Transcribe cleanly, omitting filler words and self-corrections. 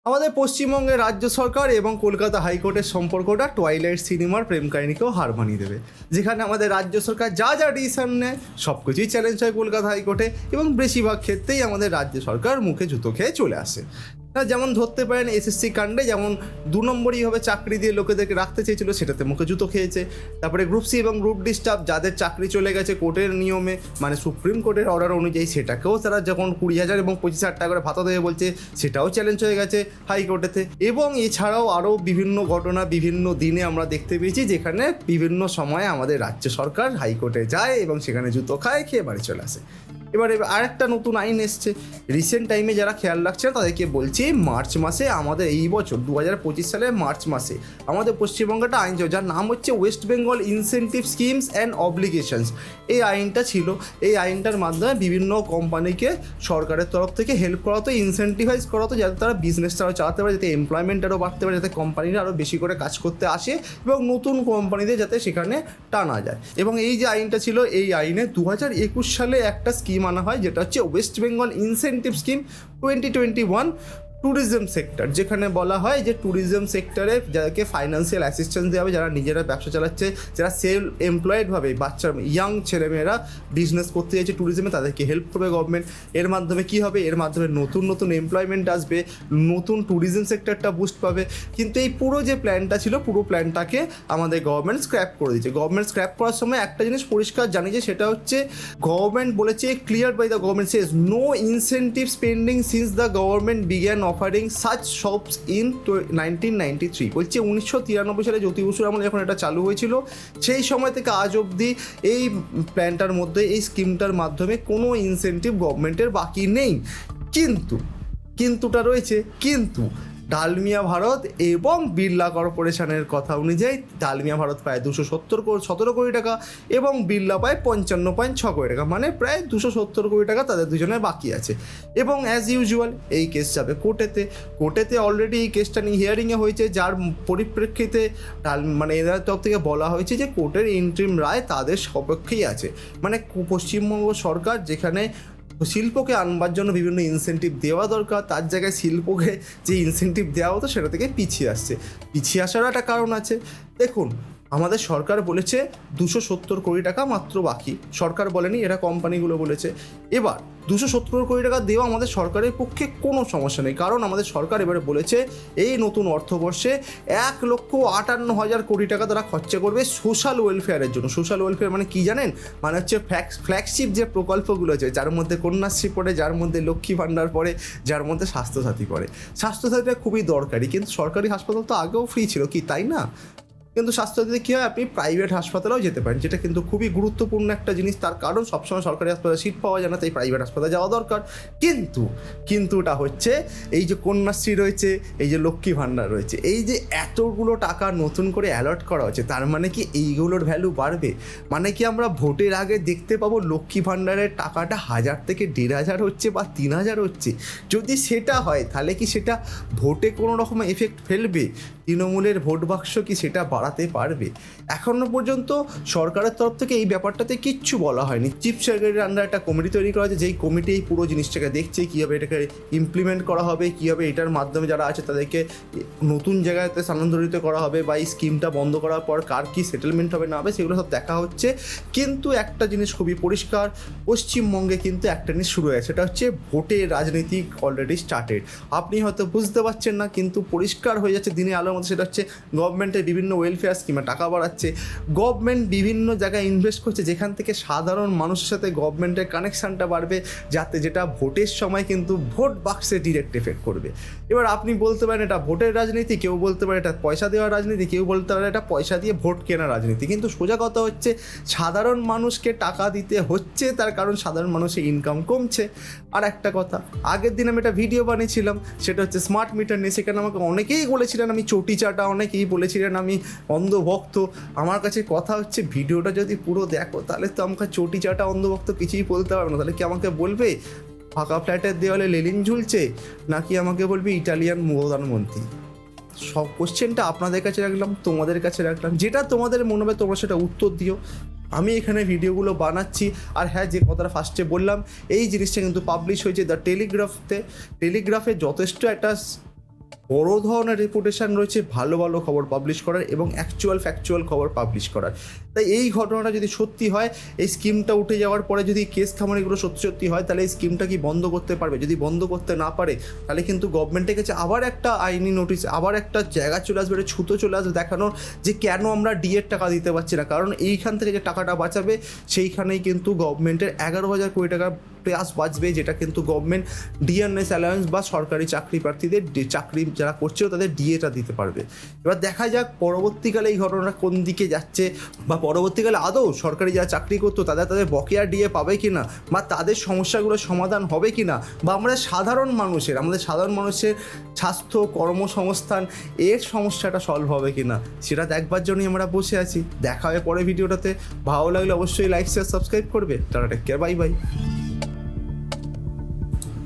আমাদের পশ্চিমবঙ্গের রাজ্য সরকার এবং কলকাতা হাইকোর্টের সম্পর্কটা টুয়াইলাইট সিনেমার প্রেম কাহিনীকেও হার মানিয়ে দেবে, যেখানে আমাদের রাজ্য সরকার যা যা ডিসিশন নেয় সব কিছুই চ্যালেঞ্জ হয় কলকাতা হাইকোর্টে এবং বেশিরভাগ ক্ষেত্রেই আমাদের রাজ্য সরকার মুখে জুতো খেয়ে চলে আসে। যেমন ধরতে পারেন এসএসসি কাণ্ডে যেমন 2 নম্বরইভাবে চাকরি দিয়ে লোকেদেরকে রাখতে চেয়েছিল, সেটাতে মুখে জুতো খেয়েছে। তারপরে গ্রুপ সি এবং গ্রুপ ডি স্টাফ যাদের চাকরি চলে গেছে কোর্টের নিয়মে, মানে সুপ্রিম কোর্টের অর্ডার অনুযায়ী, সেটাকেও তারা যখন 20,000 এবং 25,000 টাকা করে ভাতা দেবে বলছে, সেটাও চ্যালেঞ্জ হয়ে গেছে হাইকোর্টেতে। এবং এছাড়াও আরও বিভিন্ন ঘটনা বিভিন্ন দিনে আমরা দেখতে পেয়েছি, যেখানে বিভিন্ন সময়ে আমাদের রাজ্য সরকার হাইকোর্টে যায় এবং সেখানে জুতো খায়, খেয়ে বাড়ি চলে আসে। এবার আরেকটা নতুন আইন এসছে, রিসেন্ট টাইমে যারা খেয়াল রাখছে তাদেরকে বলছি, মার্চ মাসে আমাদের এই বছর 2025 সালের মার্চ মাসে আমাদের পশ্চিমবঙ্গটা আইন ছিল, যার নাম হচ্ছে West Bengal incentive schemes and obligations. এই আইনটা ছিল, এই আইনটার মাধ্যমে বিভিন্ন কোম্পানিকে সরকারের তরফ থেকে হেল্প করা হতো, ইনসেন্টিভাইজ করা হতো, যাতে তারা বিজনেসটা আরও চালাতে পারে, যাতে এমপ্লয়মেন্ট আরও বাড়তে পারে, যাতে কোম্পানিরা আরও বেশি করে কাজ করতে আসে এবং নতুন কোম্পানিদের যাতে সেখানে টানা যায়। এবং এই যে আইনটা ছিল, এই আইনে 2021 সালে একটা স্কিম আনা হয়, যেটা হচ্ছে West Bengal incentive scheme 2021 tourism sector, যেখানে বলা হয় যে ট্যুরিজম সেক্টরে যাদেরকে ফাইন্যান্সিয়াল অ্যাসিস্ট্যান্স দেওয়া হবে, যারা নিজেরা ব্যবসা চালাচ্ছে, যারা সেলফ এমপ্লয়েডভাবে বাচ্চা ইয়াং ছেলেমেয়েরা বিজনেস করতে চাইছে ট্যুরিজমে, তাদেরকে হেল্প করবে গভর্নমেন্ট। এর মাধ্যমে কী হবে, এর মাধ্যমে নতুন নতুন এমপ্লয়মেন্ট আসবে, নতুন ট্যুরিজম সেক্টরটা বুস্ট পাবে। কিন্তু এই পুরো যে প্ল্যানটা ছিল, পুরো প্ল্যানটাকে আমাদের গভর্নমেন্ট স্ক্র্যাপ করে দিয়েছে। গভর্নমেন্ট স্ক্র্যাপ করার সময় একটা জিনিস পরিষ্কার জানিয়েছে, সেটা হচ্ছে গভর্নমেন্ট বলেছে, clear by the government says no incentive spending since the government began offering such shops in 1993। বলছে 1993 সালে জ্যোতি বসুর আমলে যখন এটা চালু হয়েছিল, সেই সময় থেকে আজ অবধি এই প্ল্যানটার মধ্যে, এই স্কিমটার মাধ্যমে কোনো ইনসেন্টিভ গভর্নমেন্টের বাকি নেই। কিন্তুটা রয়েছে, কিন্তু ডালমিয়া ভারত এবং বিড়লা কর্পোরেশনের কথা অনুযায়ী ডালমিয়া ভারত পায় 217 কোটি টাকা এবং বিড়লা পায় 55.6 কোটি টাকা, মানে প্রায় 270 কোটি টাকা তাদের দুজনের বাকি আছে। এবং অ্যাজ ইউজুয়াল এই কেস যাবে কোর্টেতে অলরেডি এই কেসটা নিয়ে হিয়ারিংয়ে হয়েছে, যার পরিপ্রেক্ষিতে মানে এদের তরফ থেকে বলা হয়েছে যে কোর্টের ইন্টারিম রায় তাদের সপক্ষেই আছে। মানে পশ্চিমবঙ্গ সরকার যেখানে শিল্পকে আনবার জন্য বিভিন্ন ইনসেন্টিভ দেওয়া দরকার, তার জায়গায় শিল্পকে যে ইনসেন্টিভ দেওয়া হতো সেটা থেকে পিছিয়ে আসারও একটা কারণ আছে। দেখুন, আমাদের সরকার বলেছে 270 কোটি টাকা মাত্র বাকি, সরকার বলেনি, এরা কোম্পানিগুলো বলেছে। এবার 270 কোটি টাকা দেওয়া আমাদের সরকারের পক্ষে কোনো সমস্যা নেই, কারণ আমাদের সরকার এবারে বলেছে এই নতুন অর্থবর্ষে 1,58,000 কোটি টাকা তারা খরচা করবে সোশ্যাল ওয়েলফেয়ারের জন্য। সোশ্যাল ওয়েলফেয়ার মানে কি জানেন? মানে হচ্ছে ফ্ল্যাগশিপ যে প্রকল্পগুলো আছে, যার মধ্যে কন্যাশ্রী পড়ে, যার মধ্যে লক্ষ্মী ভাণ্ডার পড়ে, যার মধ্যে স্বাস্থ্যসাথী পড়ে। স্বাস্থ্যসাথীটা খুবই দরকারি, কিন্তু সরকারি হাসপাতাল তো আগেও ফ্রি ছিল, কি তাই না? কিন্তু স্বাস্থ্যসাথীতে কী হয়, আপনি প্রাইভেট হাসপাতালেও যেতে পারেন, যেটা কিন্তু খুবই গুরুত্বপূর্ণ একটা জিনিস। তার কারণ সবসময় সরকারি হাসপাতালে সিট পাওয়া যায় না, তাই প্রাইভেট হাসপাতালে যাওয়া দরকার। কিন্তুটা হচ্ছে এই যে কন্যাশ্রী রয়েছে, এই যে লক্ষ্মী ভাণ্ডার রয়েছে, এই যে এতগুলো টাকা নতুন করে অ্যালট করা হচ্ছে, তার মানে কি এইগুলোর ভ্যালু বাড়বে? মানে কি আমরা ভোটের আগে দেখতে পাবো লক্ষ্মী ভাণ্ডারের টাকাটা 1,000 থেকে 1,500 হচ্ছে বা 3,000 হচ্ছে? যদি সেটা হয়, তাহলে কি সেটা ভোটে কোনো রকম এফেক্ট ফেলবে? তৃণমূলের ভোট বাক্স কি সেটা বাড়াতে পারবে? এখনও পর্যন্ত সরকারের তরফ থেকে এই ব্যাপারটাতে কিচ্ছু বলা হয়নি। চিফ সেক্রেটারির আন্ডারে একটা কমিটি তৈরি করা হয়েছে, যেই কমিটি এই পুরো জিনিসটাকে দেখছে, কীভাবে এটাকে ইমপ্লিমেন্ট করা হবে, কীভাবে এটার মাধ্যমে যারা আছে তাদেরকে নতুন জায়গাতে স্থানান্তরিত করা হবে, বা এই স্কিমটা বন্ধ করার পর কার কী সেটেলমেন্ট হবে না হবে, সেগুলো সব দেখা হচ্ছে। কিন্তু একটা জিনিস খুবই পরিষ্কার, পশ্চিমবঙ্গে কিন্তু একটা জিনিস শুরু হয়েছে, সেটা হচ্ছে ভোটের রাজনীতি অলরেডি স্টার্টেড। আপনি হয়তো বুঝতে পারছেন না, কিন্তু পরিষ্কার হয়ে যাচ্ছে দিনে আলোর মধ্যে। সেটা হচ্ছে গভর্নমেন্টের বিভিন্ন ওয়েলফেয়ার স্কিমে টাকা বাড়াচ্ছে, গভর্নমেন্ট বিভিন্ন জায়গায় ইনভেস্ট করছে, যেখান থেকে সাধারণ মানুষের সাথে গভর্নমেন্টের কানেকশানটা বাড়বে, যাতে ভোটের সময় কিন্তু ভোট বাক্সে ডিরেক্ট এফেক্ট করবে। এবার আপনি বলতে পারেন এটা ভোটের রাজনীতি, কেউ বলতে পারে এটা পয়সা দেওয়ার রাজনীতি, কেউ বলতে পারে এটা পয়সা দিয়ে ভোট কেনার রাজনীতি। কিন্তু সোজা কথা হচ্ছে, সাধারণ মানুষকে টাকা দিতে হচ্ছে, তার কারণ সাধারণ মানুষের ইনকাম কমছে। আর একটা কথা, আগের দিন আমি একটা ভিডিও বানিয়েছিলাম, সেটা হচ্ছে স্মার্ট মিটার নিয়ে। সেখানে আমাকে অনেকেই বলেছিলেন আমি চটি চাটা, অনেকেই বলেছিলেন আমি অন্ধভক্ত। আমার কাছে কথা হচ্ছে, ভিডিওটা যদি পুরো দেখো, তাহলে তো আমাকে চটি চাটা অন্ধভক্ত কিছুই বলতে পারবে না। তাহলে কি আমাকে বলবে ফাঁকা ফ্ল্যাটের দেওয়ালে লেলিন ঝুলছে, নাকি আমাকে বলবে ইটালিয়ান প্রধানমন্ত্রী? সব কোশ্চেনটা আপনাদের কাছে রাখলাম, তোমাদের কাছে রাখলাম, যেটা তোমাদের মনে হবে তোমরা সেটা উত্তর দিও। আমি এখানে ভিডিওগুলো বানাচ্ছি। আর হ্যাঁ, যে কথাটা ফার্স্টে বললাম, এই জিনিসটা কিন্তু পাবলিশ হয়েছে দ্য টেলিগ্রাফে যথেষ্ট একটা বড় ধরনের রেপুটেশন রয়েছে ভালো ভালো খবর পাবলিশ করার এবং ফ্যাকচুয়াল খবর পাবলিশ করার। তাই এই ঘটনাটা যদি সত্যি হয়, এই স্কিমটা উঠে যাওয়ার পরে যদি কেস খামারিগুলো সত্যি হয়, তাহলে এই স্কিমটা কি বন্ধ করতে পারবে? যদি বন্ধ করতে না পারে, তাহলে কিন্তু গভর্নমেন্টের কাছে আবার একটা আইনি নোটিশ, আবার একটা জায়গা চলে আসবে, একটা ছুতো চলে আসবে দেখানোর যে কেন আমরা ডিএর টাকা দিতে পারছি না। কারণ এইখান থেকে যে টাকাটা বাঁচাবে, সেইখানেই কিন্তু গভর্নমেন্টের 11,000 কোটি টাকা প্লাস বাঁচবে, যেটা কিন্তু গভর্নমেন্ট ডিএনএস অ্যালায়েন্স বা সরকারি চাকরি প্রার্থীদের চাকরি যারা করছিল তাদের ডিএটা দিতে পারবে। এবার দেখা যাক পরবর্তীকালে এই ঘটনাটা কোন দিকে যাচ্ছে, বা পরবর্তীকালে আদৌ সরকারি যারা চাকরি করতো তাদের বকেয়া ডিএ পাবে কি না, বা তাদের সমস্যাগুলোর সমাধান হবে কি না, বা আমাদের সাধারণ মানুষের স্বাস্থ্য, কর্মসংস্থান এর সমস্যাটা সলভ হবে কি না, সেটা দেখবার জন্যই আমরা বসে আছি। দেখা হবে পরে ভিডিওটাতে। ভালো লাগলে অবশ্যই লাইক শেয়ার সাবস্ক্রাইব করবে। Tata, take care, bye by.